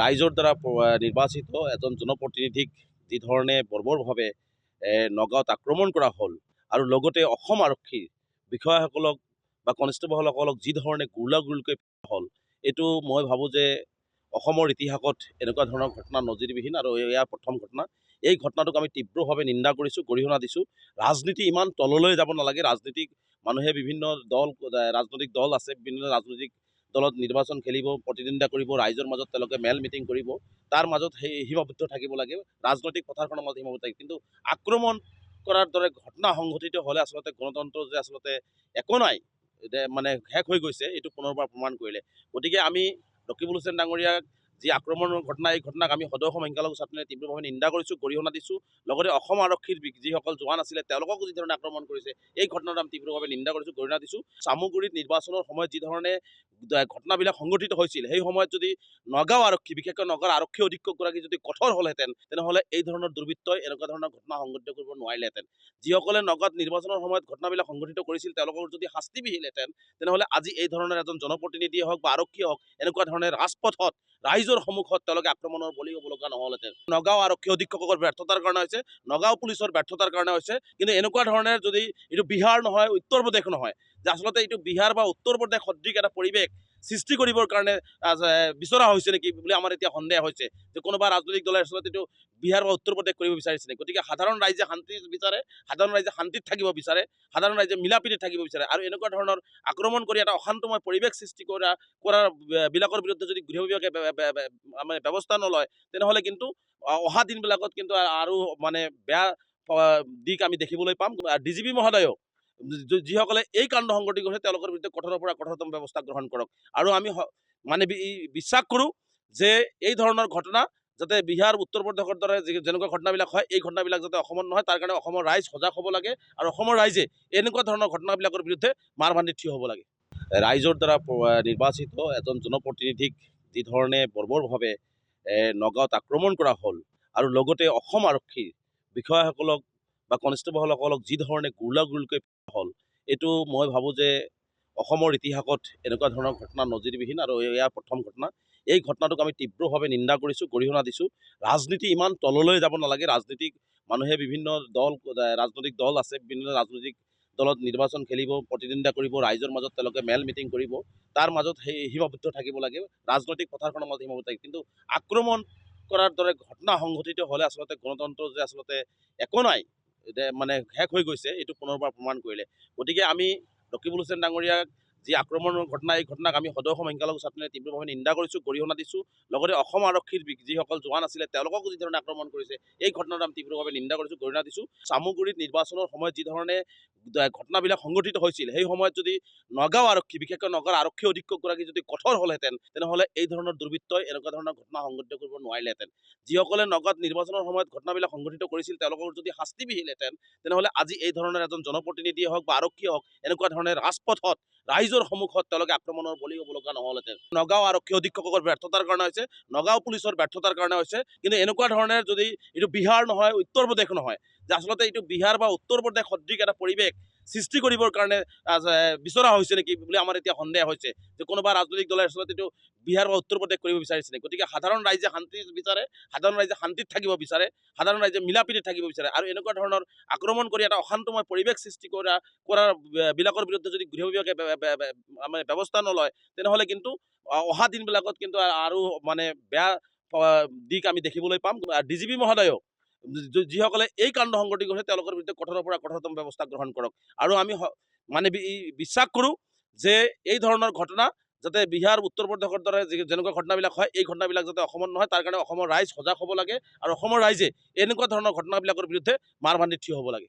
ৰাইজৰ দ্বাৰা নিৰ্বাচিত এজন জনপ্ৰতিনিধিক যি ধৰণে বৰ্বৰভাৱে নগাঁৱত আক্ৰমণ কৰা হ'ল আৰু লগতে অসম আৰক্ষীৰ বিষয়াসকলক বা কনষ্টেবলসকলক যি ধৰণে গুলীয়াগুলীকৈ হ'ল, এইটো মই ভাবোঁ যে অসমৰ ইতিহাসত এনেকুৱা ধৰণৰ ঘটনা নজিৰবিহীন আৰু এয়া প্ৰথম ঘটনা। এই ঘটনাটোক আমি তীব্ৰভাৱে নিন্দা কৰিছোঁ, গৰিহণা দিছোঁ। ৰাজনীতি ইমান তললৈ যাব নালাগে। ৰাজনীতিক মানুহে বিভিন্ন ৰাজনৈতিক দল আছে, বিভিন্ন ৰাজনৈতিক দলত নিৰ্বাচন খেলিব, প্ৰতিদ্বন্দ্বিতা কৰিব, ৰাইজৰ মাজত তেওঁলোকে মেল মিটিং কৰিব, তাৰ মাজত সেই সীমাবদ্ধ থাকিব লাগে, ৰাজনৈতিক পথাৰখনৰ মাজত সীমাবদ্ধ থাকে। কিন্তু আক্ৰমণ কৰাৰ দৰে ঘটনা সংঘটিত হ'লে আচলতে গণতন্ত্ৰ যে আচলতে একো নাই, মানে শেষ হৈ গৈছে, এইটো পুনৰবাৰ প্ৰমাণ কৰিলে। গতিকে আমি ৰকিবুল হুছেইন ডাঙৰীয়াক যি আক্ৰমণৰ ঘটনা, এই ঘটনাক আমি সদৌ অসম সংখ্যালঘু ছাত্ৰই তীব্ৰভাৱে নিন্দা কৰিছোঁ, গৰিহণা দিছোঁ। লগতে অসম আৰক্ষীৰ যিসকল জোৱান আছিলে তেওঁলোককো যি ধৰণে আক্ৰমণ কৰিছে, এই ঘটনাটো আমি তীব্ৰভাৱে নিন্দা কৰিছোঁ, গৰিহণা দিছোঁ। চামগুৰিত নিৰ্বাচনৰ সময়ত যি ধৰণে ঘটনাবিলাক সংঘটিত হৈছিল, সেই সময়ত যদি নগাঁও আৰক্ষী, বিশেষকৈ নগাঁৱৰ আৰক্ষী অধীক্ষকগৰাকী যদি কঠোৰ হ'লহেঁতেন, তেনেহ'লে এই ধৰণৰ দুৰ্বৃত্তই এনেকুৱা ধৰণৰ ঘটনা সংঘটিত কৰিব নোৱাৰিলেহেঁতেন। যিসকলে নগাঁৱত নিৰ্বাচনৰ সময়ত ঘটনাবিলাক সংঘটিত কৰিছিল, তেওঁলোকৰ যদি শাস্তি বিহিলহেঁতেন, তেনেহ'লে আজি এই ধৰণৰ এজন জনপ্ৰতিনিধিয়ে হওক বা আৰক্ষীয়ে হওক, এনেকুৱা ধৰণে ৰাজপথত ৰাইজৰ সন্মুখত তেওঁলোকে আক্ৰমণৰ বলি হ'ব লগা নহ'লহেঁতেন। নগাঁও আৰক্ষী অধীক্ষকৰ ব্যৰ্থতাৰ কাৰণে হৈছে, নগাঁও পুলিচৰ ব্যৰ্থতাৰ কাৰণে হৈছে। কিন্তু এনেকুৱা ধৰণৰ যদি এইটো বিহাৰ নহয়, উত্তৰ প্ৰদেশ নহয়, যে আচলতে এইটো বিহাৰ বা উত্তৰ প্ৰদেশ সদৃশ এটা পৰিৱেশ সৃষ্টি কৰিবৰ কাৰণে বিচৰা হৈছে নেকি বুলি আমাৰ এতিয়া সন্দেহ হৈছে, যে কোনোবা ৰাজনৈতিক দলে আচলতে এইটো বিহাৰ বা উত্তৰ প্ৰদেশ কৰিব বিচাৰিছে নেকি। গতিকে সাধাৰণ ৰাইজে শান্তি বিচাৰে, সাধাৰণ ৰাইজে শান্তিত থাকিব বিচাৰে, সাধাৰণ ৰাইজে মিলাপ্ৰীতিত থাকিব বিচাৰে। আৰু এনেকুৱা ধৰণৰ আক্ৰমণ কৰি এটা অশান্তময় পৰিৱেশ সৃষ্টি কৰাৰ বিলাকৰ বিৰুদ্ধে যদি গৃহ বিভাগে মানে ব্যৱস্থা নলয়, তেনেহ'লে কিন্তু অহা দিনবিলাকত কিন্তু আৰু মানে বেয়া দিশ আমি দেখিবলৈ পাম। DGP মহোদয়েও যিসকলে এই কাণ্ড সংঘটিত কৰিছে তেওঁলোকৰ বিৰুদ্ধে কঠোৰৰ পৰা কঠোৰতম ব্যৱস্থা গ্ৰহণ কৰক। আৰু আমি মানে বিশ্বাস কৰোঁ যে এই ধৰণৰ ঘটনা যাতে বিহাৰ উত্তৰ প্ৰদেশৰ দৰে যেনেকুৱা ঘটনাবিলাক হয়, এই ঘটনাবিলাক যাতে অসমত নহয়, তাৰ কাৰণে অসমৰ ৰাইজ সজাগ হ'ব লাগে আৰু অসমৰ ৰাইজে এনেকুৱা ধৰণৰ ঘটনাবিলাকৰ বিৰুদ্ধে মাৰ বান্ধি থিয় হ'ব লাগে। ৰাইজৰ দ্বাৰা নিৰ্বাচিত এজন জনপ্ৰতিনিধিক যি ধৰণে বৰ্বৰভাৱে নগাঁৱত আক্ৰমণ কৰা হ'ল আৰু লগতে অসম আৰক্ষীৰ বিষয়াসকলক বা কনষ্টেবলসকলক যি ধৰণে গুলীয়াগুলীকৈ হ'ল, এইটো মই ভাবোঁ যে অসমৰ ইতিহাসত এনেকুৱা ধৰণৰ ঘটনা নজিৰবিহীন আৰু এয়া প্ৰথম ঘটনা। এই ঘটনাটোক আমি তীব্ৰভাৱে নিন্দা কৰিছোঁ, গৰিহণা দিছোঁ। ৰাজনীতি ইমান তললৈ যাব নালাগে। ৰাজনীতিক মানুহে বিভিন্ন ৰাজনৈতিক দল আছে, বিভিন্ন ৰাজনৈতিক দলত নিৰ্বাচন খেলিব, প্ৰতিদ্বন্দ্বিতা কৰিব, ৰাইজৰ মাজত তেওঁলোকে মেল মিটিং কৰিব, তাৰ মাজত সেই সীমাবদ্ধ থাকিব লাগে, ৰাজনৈতিক পথাৰখনৰ মাজত সীমাবদ্ধ থাকে। কিন্তু আক্ৰমণ কৰাৰ দৰে ঘটনা সংঘটিত হ'লে আচলতে গণতন্ত্ৰ যে আচলতে একো নাই, মানে শেষ হৈ গৈছে, এইটো পুনৰবাৰ প্ৰমাণ কৰিলে। গতিকে আমি ৰকিবুল হুছেইন ডাঙৰীয়াক যি আক্ৰমণৰ ঘটনা, এই ঘটনাক আমি সদৌ অসম সংখ্যালঘু ছাত্ৰই তীব্ৰভাৱে নিন্দা কৰিছোঁ, গৰিহণা দিছোঁ। লগতে অসম আৰক্ষীৰ যিসকল জোৱান আছিলে তেওঁলোককো যি ধৰণে আক্ৰমণ কৰিছে, এই ঘটনাটো আমি তীব্ৰভাৱে নিন্দা কৰিছোঁ, গৰিহণা দিছোঁ। চামগুৰিত নিৰ্বাচনৰ সময়ত যি ধৰণে ঘটনাবিলাক সংঘটিত হৈছিল, সেই সময়ত যদি নগাঁও আৰক্ষী, বিশেষকৈ নগাঁৱৰ আৰক্ষী অধীক্ষকগৰাকী যদি কঠোৰ হ'লহেঁতেন, তেনেহ'লে এই ধৰণৰ দুৰ্বৃত্তই এনেকুৱা ধৰণৰ ঘটনা সংঘটিত কৰিব নোৱাৰিলেহেঁতেন। যিসকলে নগাঁৱত নিৰ্বাচনৰ সময়ত ঘটনাবিলাক সংঘটিত কৰিছিল, তেওঁলোকৰ যদি শাস্তি বিহিলহেঁতেন, তেনেহ'লে আজি এই ধৰণৰ এজন জনপ্ৰতিনিধিয়ে হওক বা আৰক্ষীয়ে হওক, এনেকুৱা ধৰণে ৰাজপথত ৰাইজৰ সন্মুখত তেওঁলোকে আক্ৰমণৰ বলি হ'ব লগা নহ'লহেঁতেন। নগাঁও আৰক্ষী অধীক্ষকৰ ব্যৰ্থতাৰ কাৰণে হৈছে, নগাঁও পুলিচৰ ব্যৰ্থতাৰ কাৰণে হৈছে। কিন্তু এনেকুৱা ধৰণৰ যদি এইটো বিহাৰ নহয়, উত্তৰ প্ৰদেশ নহয়, যে আচলতে এইটো বিহাৰ বা উত্তৰ প্ৰদেশ সদৃশ এটা পৰিৱেশ সৃষ্টি কৰিবৰ কাৰণে বিচৰা হৈছে নেকি বুলি আমাৰ এতিয়া সন্দেহ হৈছে, যে কোনোবা ৰাজনৈতিক দলে আচলতে এইটো বিহাৰ বা উত্তৰ প্ৰদেশ কৰিব বিচাৰিছে নেকি। গতিকে সাধাৰণ ৰাইজে শান্তি বিচাৰে, সাধাৰণ ৰাইজে শান্তিত থাকিব বিচাৰে, সাধাৰণ ৰাইজে মিলাপ্ৰীতিত থাকিব বিচাৰে। আৰু এনেকুৱা ধৰণৰ আক্ৰমণ কৰি এটা অশান্তময় পৰিৱেশ সৃষ্টি কৰাৰ বিলাকৰ বিৰুদ্ধে যদি গৃহ বিভাগে মানে ব্যৱস্থা নলয়, তেনেহ'লে কিন্তু অহা দিনবিলাকত কিন্তু আৰু মানে বেয়া দিশ আমি দেখিবলৈ পাম। DGP মহোদয়েও যিসকলে এই কাণ্ড সংঘটিত কৰিছে তেওঁলোকৰ বিৰুদ্ধে কঠোৰৰ পৰা কঠোৰতম ব্যৱস্থা গ্ৰহণ কৰক। আৰু আমি মানে বিশ্বাস কৰোঁ যে এই ধৰণৰ ঘটনা যাতে বিহাৰ উত্তৰ প্ৰদেশৰ দৰে যেনেকুৱা ঘটনাবিলাক হয়, এই ঘটনাবিলাক যাতে অসমত নহয়, তাৰ কাৰণে অসমৰ ৰাইজ সজাগ হ'ব লাগে আৰু অসমৰ ৰাইজে এনেকুৱা ধৰণৰ ঘটনাবিলাকৰ বিৰুদ্ধে মাৰ বান্ধি থিয় হ'ব লাগে।